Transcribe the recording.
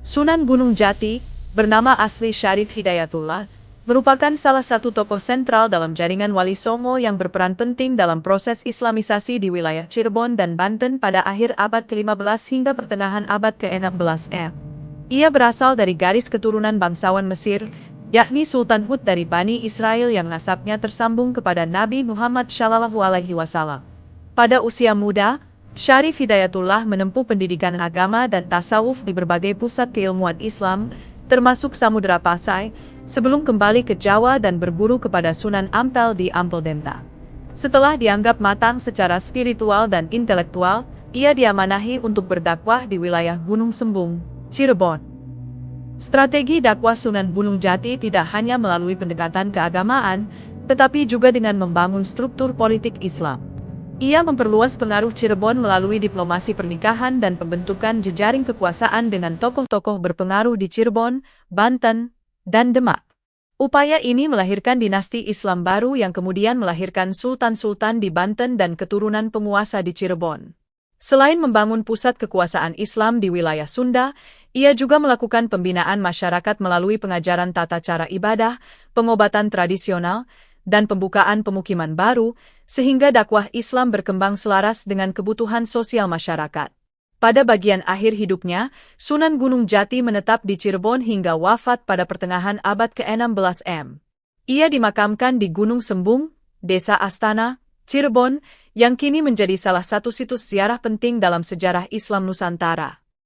Sunan Gunung Jati, bernama asli Syarif Hidayatullah, merupakan salah satu tokoh sentral dalam jaringan Wali Songo yang berperan penting dalam proses Islamisasi di wilayah Cirebon dan Banten pada akhir abad ke-15 hingga pertengahan abad ke-16 M. Ia berasal dari garis keturunan bangsawan Mesir, yakni Sultan Hud dari Bani Israel yang nasabnya tersambung kepada Nabi Muhammad SAW. Pada usia muda, Syarif Hidayatullah menempuh pendidikan agama dan tasawuf di berbagai pusat keilmuan Islam, termasuk Samudra Pasai, sebelum kembali ke Jawa dan berburu kepada Sunan Ampel di Ampel Denta. Setelah dianggap matang secara spiritual dan intelektual, ia diamanahi untuk berdakwah di wilayah Gunung Sembung, Cirebon. Strategi dakwah Sunan Gunung Jati tidak hanya melalui pendekatan keagamaan, tetapi juga dengan membangun struktur politik Islam. Ia memperluas pengaruh Cirebon melalui diplomasi pernikahan dan pembentukan jejaring kekuasaan dengan tokoh-tokoh berpengaruh di Cirebon, Banten, dan Demak. Upaya ini melahirkan dinasti Islam baru yang kemudian melahirkan sultan-sultan di Banten dan keturunan penguasa di Cirebon. Selain membangun pusat kekuasaan Islam di wilayah Sunda, ia juga melakukan pembinaan masyarakat melalui pengajaran tata cara ibadah, pengobatan tradisional, dan pembukaan pemukiman baru, sehingga dakwah Islam berkembang selaras dengan kebutuhan sosial masyarakat. Pada bagian akhir hidupnya, Sunan Gunung Jati menetap di Cirebon hingga wafat pada pertengahan abad ke-16 M. Ia dimakamkan di Gunung Sembung, Desa Astana, Cirebon, yang kini menjadi salah satu situs ziarah penting dalam sejarah Islam Nusantara.